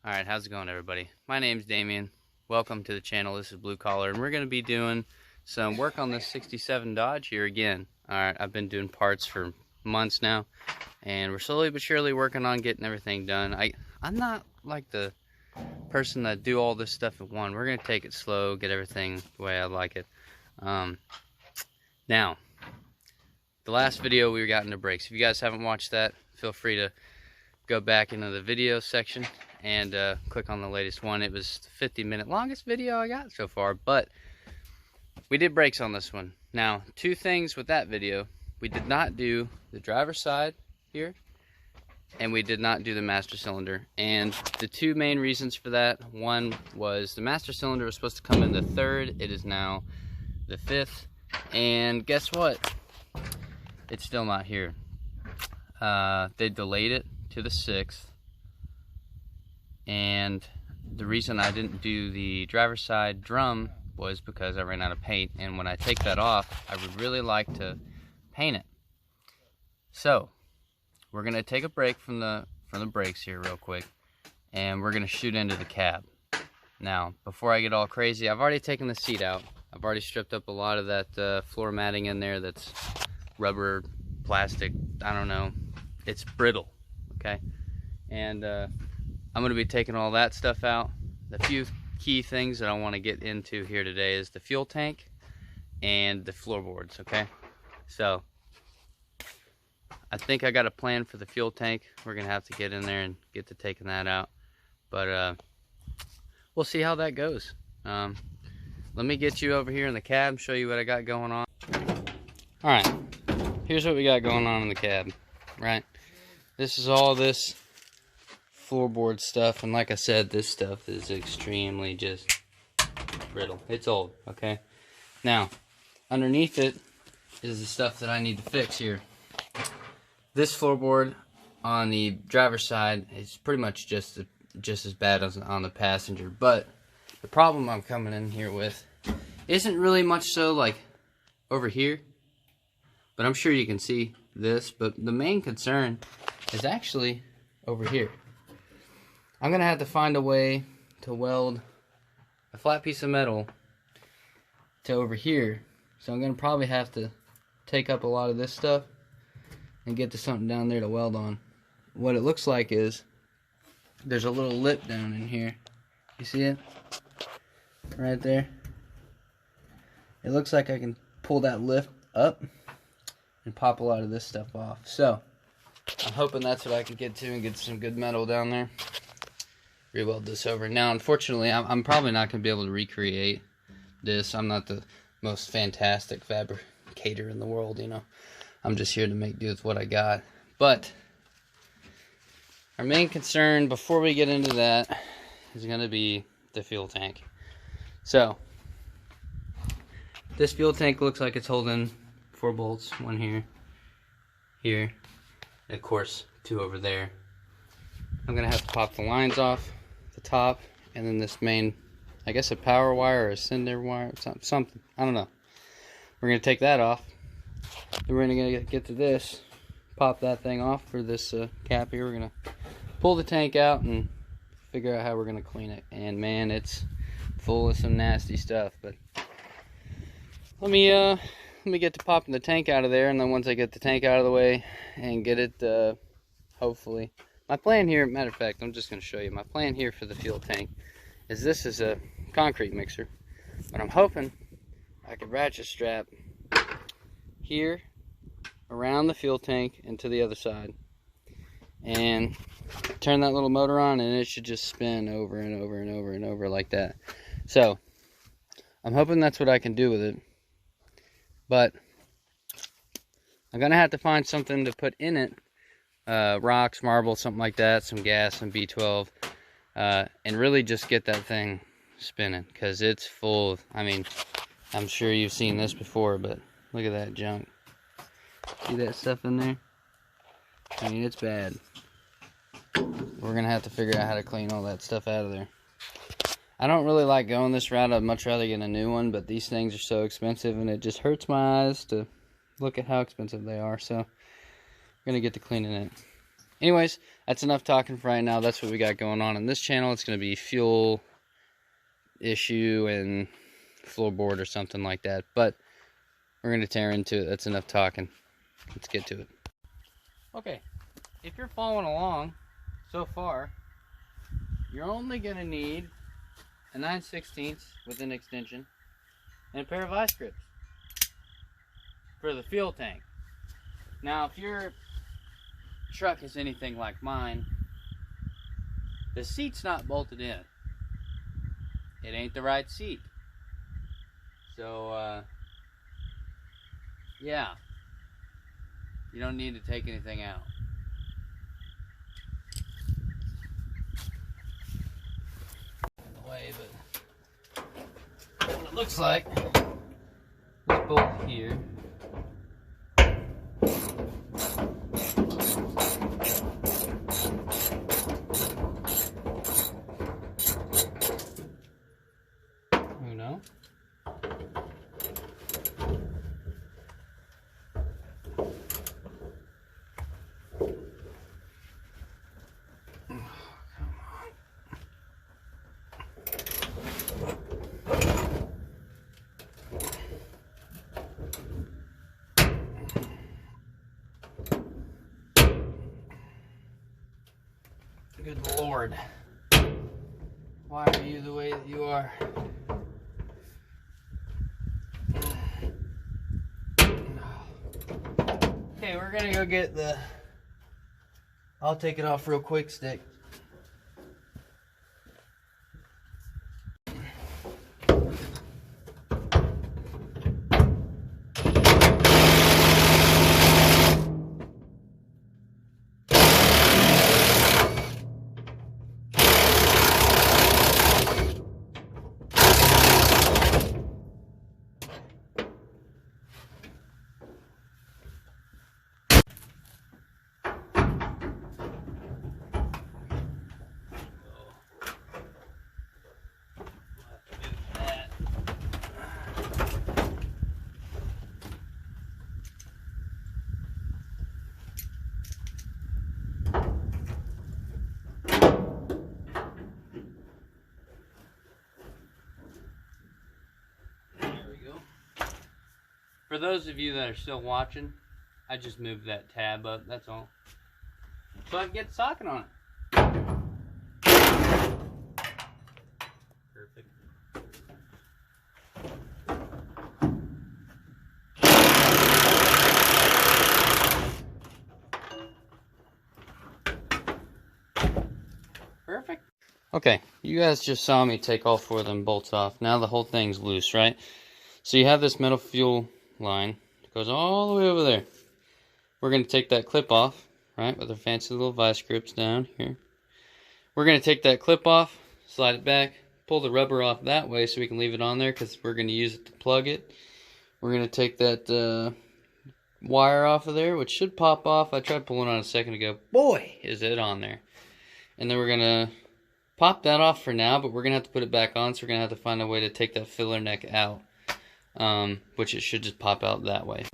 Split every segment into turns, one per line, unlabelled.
Alright, how's it going, everybody? My name's Damien. Welcome to the channel. This is Blue Collar, and we're going to be doing some work on this 67 Dodge here again. Alright, I've been doing parts for months now, and we're slowly but surely working on getting everything done. I'm not like the person that do all this stuff at one. We're going to take it slow, get everything the way I like it. Now, the last video we got into brakes. If you guys haven't watched that, feel free to go back into the video section and click on the latest one. It was the 50-minute longest video I got so far, but we did brakes on this one. Now, two things with that video: we did not do the driver's side here, and we did not do the master cylinder. And the two main reasons for that: one was the master cylinder was supposed to come in the 3rd. It is now the 5th, and guess what? It's still not here. They delayed it to the 6th, and the reason I didn't do the driver's side drum was because I ran out of paint, and when I take that off, I would really like to paint it. So we're gonna take a break from the brakes here real quick, and we're gonna shoot into the cab. Now, before I get all crazy, I've already taken the seat out. I've already stripped up a lot of that floor matting in there. That's rubber, plastic, I don't know. It's brittle, okay? And I'm going to be taking all that stuff out. The few key things that I want to get into here today is the fuel tank and the floorboards, okay? So I think I got a plan for the fuel tank. We're going to have to get in there and get to taking that out. But we'll see how that goes. Let me get you over here in the cab and show you what I got going on. Alright, here's what we got going on in the cab, right? This is all this floorboard stuff, and like I said, this stuff is extremely just brittle. It's old, okay? Now, underneath it is the stuff that I need to fix here. This floorboard on the driver's side is pretty much just as bad as on the passenger, but the problem I'm coming in here with isn't really much so like over here, but I'm sure you can see this. But the main concern is actually over here. I'm gonna have to find a way to weld a flat piece of metal to over here. So I'm gonna probably have to take up a lot of this stuff and get to something down there to weld on. What it looks like is there's a little lip down in here. You see it? Right there. It looks like I can pull that lift up and pop a lot of this stuff off. So I'm hoping that's what I can get to and get some good metal down there. Re-weld this over. Now, unfortunately, I'm probably not going to be able to recreate this. I'm not the most fantastic fabricator in the world, you know. I'm just here to make do with what I got. But our main concern before we get into that is going to be the fuel tank. So this fuel tank looks like it's holding 4 bolts, one here, here, and of course 2 over there. I'm gonna have to pop the lines off the top, and then this main, I guess a power wire or a cinder wire, something, I don't know. We're gonna take that off. Then we're gonna get to this, pop that thing off for this cap here. We're gonna pull the tank out and figure out how we're gonna clean it. And man, it's full of some nasty stuff. But let me get to popping the tank out of there, and then once I get the tank out of the way and get it, hopefully, my plan here, matter of fact, I'm just going to show you, my plan here for the fuel tank is this is a concrete mixer, but I'm hoping I could ratchet strap here around the fuel tank and to the other side, and turn that little motor on, and it should just spin over and over and over and over like that. So I'm hoping that's what I can do with it. But I'm gonna have to find something to put in it, rocks, marble, something like that, some gas, some B12, and really just get that thing spinning, because it's full of, I mean, I'm sure you've seen this before, but look at that junk. See that stuff in there? I mean, it's bad. We're gonna have to figure out how to clean all that stuff out of there. I don't really like going this route. I'd much rather get a new one, but these things are so expensive, and it just hurts my eyes to look at how expensive they are. So I'm going to get to cleaning it. anyways, that's enough talking for right now. That's what we got going on this channel. It's going to be fuel issue and floorboard or something like that. But we're going to tear into it. That's enough talking. Let's get to it. Okay, if you're following along so far, you're only going to need a 9/16 with an extension and a pair of vice grips for the fuel tank. Now, if your truck is anything like mine, the seat's not bolted in. It ain't the right seat. So, yeah, you don't need to take anything out. In the way, but what it looks like, this bolt here. You know? Good Lord. Why are you the way that you are? Okay, we're gonna go get the, I'll take it off real quick stick. For those of you that are still watching, I just moved that tab up, that's all. So I can get the socket on it. Perfect. Perfect. Okay, you guys just saw me take all 4 of them bolts off. Now the whole thing's loose, right? So you have this metal fuel line. It goes all the way over there. We're going to take that clip off, right, with our fancy little vice grips down here. We're going to take that clip off, slide it back, pull the rubber off that way so we can leave it on there because we're going to use it to plug it. We're going to take that wire off of there, which should pop off. I tried pulling on it a second ago. Boy, is it on there. And then we're going to pop that off for now, but we're going to have to put it back on, so we're going to have to find a way to take that filler neck out. Which it should just pop out that way.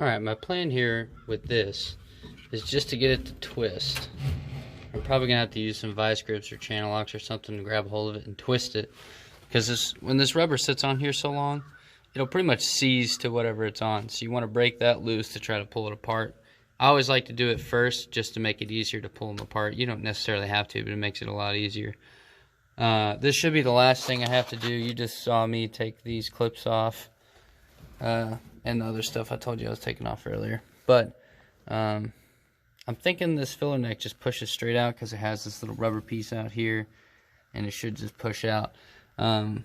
Alright, my plan here with this is just to get it to twist. I'm probably going to have to use some vice grips or channel locks or something to grab a hold of it and twist it. Because when this rubber sits on here so long, it'll pretty much seize to whatever it's on. So you want to break that loose to try to pull it apart. I always like to do it first just to make it easier to pull them apart. You don't necessarily have to, but it makes it a lot easier. This should be the last thing I have to do. You just saw me take these clips off. And the other stuff I told you I was taking off earlier. But I'm thinking this filler neck just pushes straight out because it has this little rubber piece out here. And it should just push out. We're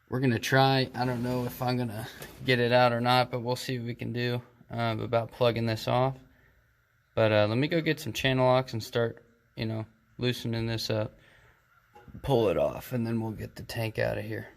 going to try. I don't know if I'm going to get it out or not, but we'll see what we can do about plugging this off. But let me go get some channel locks and start, you know, loosening this up. Pull it off, and then we'll get the tank out of here.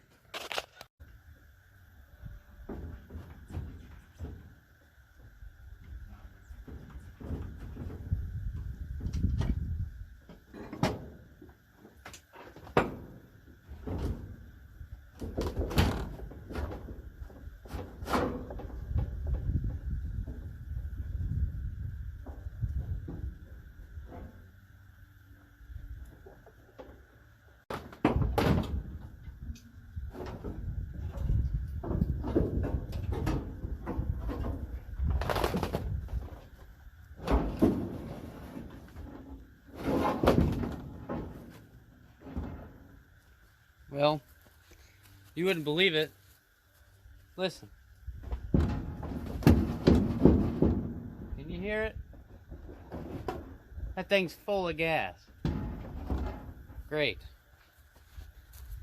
Well, you wouldn't believe it. Listen. Can you hear it? That thing's full of gas. Great.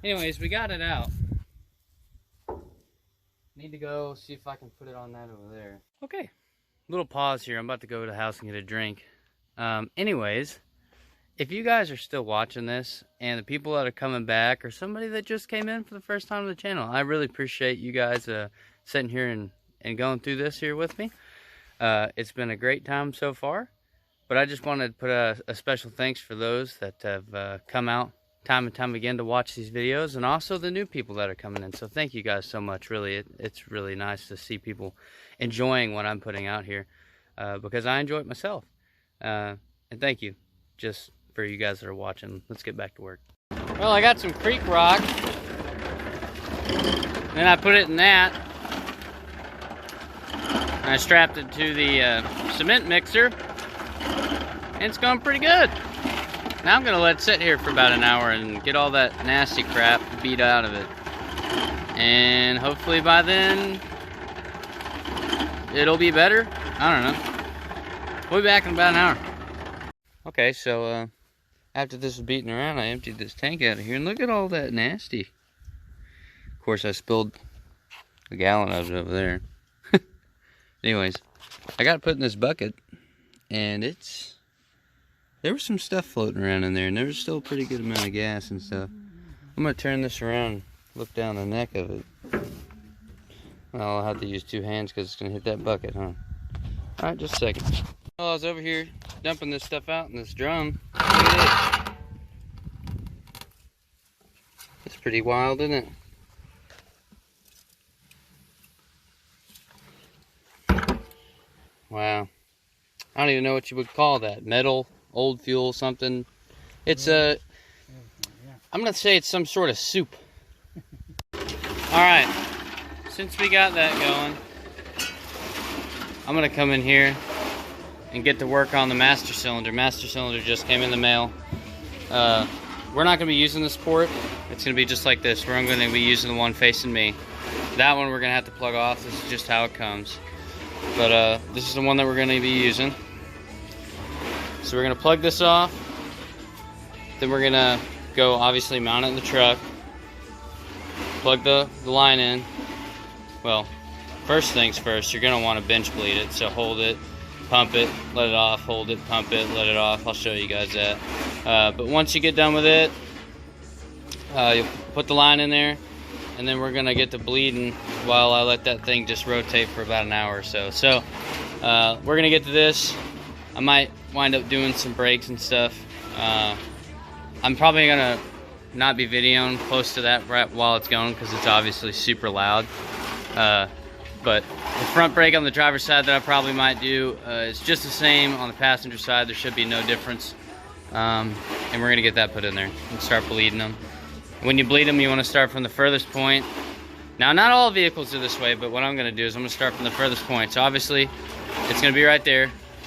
Anyways, we got it out. Need to go see if I can put it on that over there. Okay. Little pause here. I'm about to go to the house and get a drink. Anyways, if you guys are still watching this, and the people that are coming back, or somebody that just came in for the first time on the channel, I really appreciate you guys sitting here and going through this here with me. It's been a great time so far, but I just wanted to put a special thanks for those that have come out time and time again to watch these videos, and also the new people that are coming in. So thank you guys so much. Really, it's really nice to see people enjoying what I'm putting out here, because I enjoy it myself. And thank you just for you guys that are watching. Let's get back to work. Well, I got some creek rock, then I put it in that, and I strapped it to the cement mixer, and it's going pretty good. Now I'm gonna let it sit here for about an hour and get all that nasty crap beat out of it, and hopefully by then it'll be better. I don't know. We'll be back in about an hour. Okay, so after this was beating around, I emptied this tank out of here, and look at all that nasty. Of course, I spilled a gallon of it over there. Anyways, I got it put in this bucket, and there was some stuff floating around in there, and there was still a pretty good amount of gas and stuff. I'm going to turn this around, look down the neck of it. Well, I'll have to use two hands because it's going to hit that bucket, huh? Alright, just a second. Well, I was over here dumping this stuff out in this drum. Look at it. It's pretty wild, isn't it? Wow. I don't even know what you would call that. Metal, old fuel, something. It's I'm gonna say it's some sort of soup. Alright. Since we got that going, I'm gonna come in here and get to work on the master cylinder. Master cylinder just came in the mail. We're not going to be using this port. It's going to be just like this. We're going to be using the one facing me. That one we're going to have to plug off. This is just how it comes. But this is the one that we're going to be using. So we're going to plug this off. Then we're going to go obviously mount it in the truck. Plug the line in. Well, first things first, you're going to want to bench bleed it. So hold it. Pump it, let it off, hold it, pump it, let it off. I'll show you guys that. But once you get done with it, you'll put the line in there, and then we're going to get to bleeding while I let that thing just rotate for about an hour or so. So we're going to get to this. I might wind up doing some breaks and stuff. I'm probably going to not be videoing close to that right while it's going because it's obviously super loud. But the front brake on the driver's side that I probably might do is just the same on the passenger side. There should be no difference. And we're gonna get that put in there and start bleeding them. When you bleed them, you wanna start from the furthest point. Now, not all vehicles are this way, but what I'm gonna do is I'm gonna start from the furthest point. So obviously, it's gonna be right there,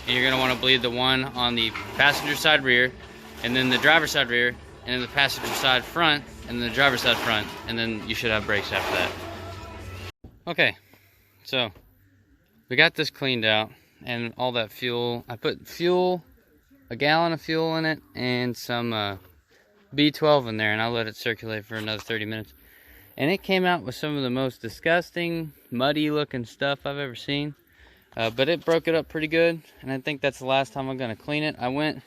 and you're gonna wanna bleed the one on the passenger side rear, and then the driver's side rear, and then the passenger side front, and then the driver's side front, and then you should have brakes after that. Okay. So, we got this cleaned out, and all that fuel, I put fuel, a gallon of fuel in it, and some B12 in there, and I let it circulate for another 30 minutes. And it came out with some of the most disgusting, muddy looking stuff I've ever seen. But it broke it up pretty good, and I think that's the last time I'm gonna clean it. I went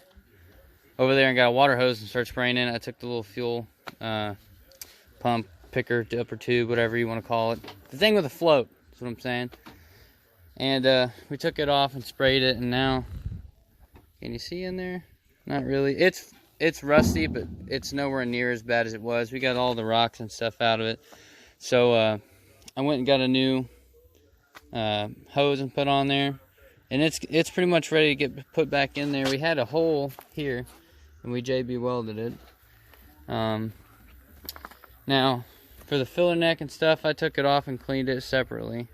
over there and got a water hose and started spraying in it. I took the little fuel pump, picker, upper tube, whatever you wanna call it. The thing with a float. That's what I'm saying. And we took it off and sprayed it, and now, can you see in there? Not really. It's rusty, but it's nowhere near as bad as it was. We got all the rocks and stuff out of it. So I went and got a new hose and put on there, and it's pretty much ready to get put back in there. We had a hole here, and we JB welded it. Now, for the filler neck and stuff, I took it off and cleaned it separately.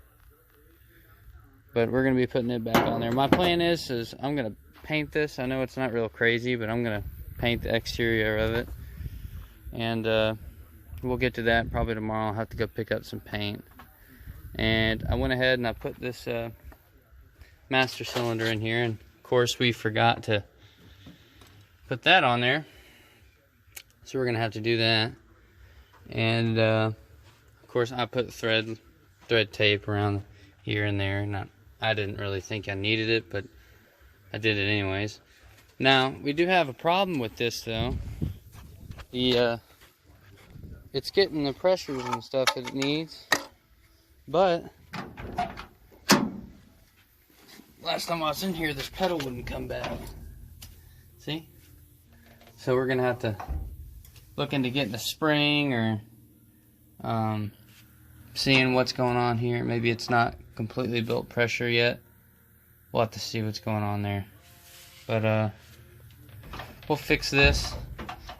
But we're going to be putting it back on there. My plan is I'm going to paint this. I know it's not real crazy, but I'm going to paint the exterior of it. And we'll get to that probably tomorrow. I'll have to go pick up some paint. And I went ahead and I put this master cylinder in here. And of course, we forgot to put that on there. So we're going to have to do that. And of course, I put thread tape around here and there, and I didn't really think I needed it, but I did it anyways. Now, we do have a problem with this though. It's getting the pressures and stuff that it needs, but last time I was in here, this pedal wouldn't come back. See? So we're gonna have to look into getting a spring, or seeing what's going on here. Maybe it's not completely built pressure yet. We'll have to see what's going on there. But we'll fix this.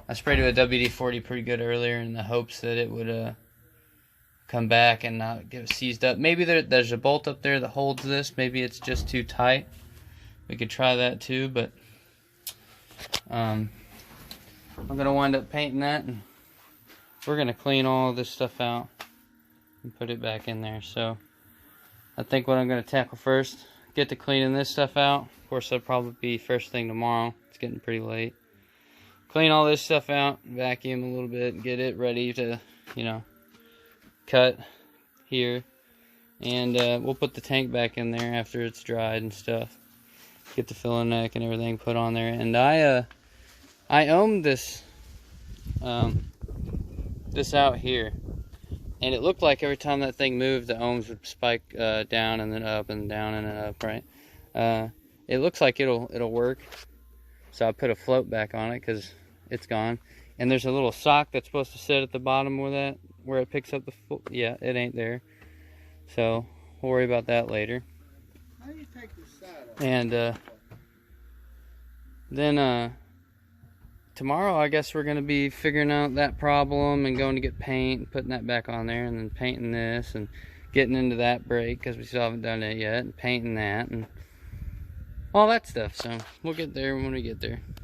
I sprayed it with WD-40 pretty good earlier in the hopes that it would come back and not get seized up. Maybe there's a bolt up there that holds this. Maybe it's just too tight. We could try that too, but I'm gonna wind up painting that, and we're gonna clean all of this stuff out and put it back in there. So I think what I'm gonna tackle first, get to cleaning this stuff out. Of course, that'll probably be first thing tomorrow. It's getting pretty late. Clean all this stuff out, vacuum a little bit, get it ready to, cut here. And we'll put the tank back in there after it's dried and stuff. Get the filler neck and everything put on there. And I ohmed this this out here, and it looked like every time that thing moved, the ohms would spike down and then up and down and then up, right? It looks like it'll work. So I put a float back on it because it's gone. And there's a little sock that's supposed to sit at the bottom where it picks up the yeah, it ain't there. So we'll worry about that later.
How do you take this side off?
And then tomorrow I guess we're going to be figuring out that problem and going to get paint and putting that back on there, and then painting this and getting into that brake because we still haven't done it yet, and painting that and all that stuff. So we'll get there when we get there.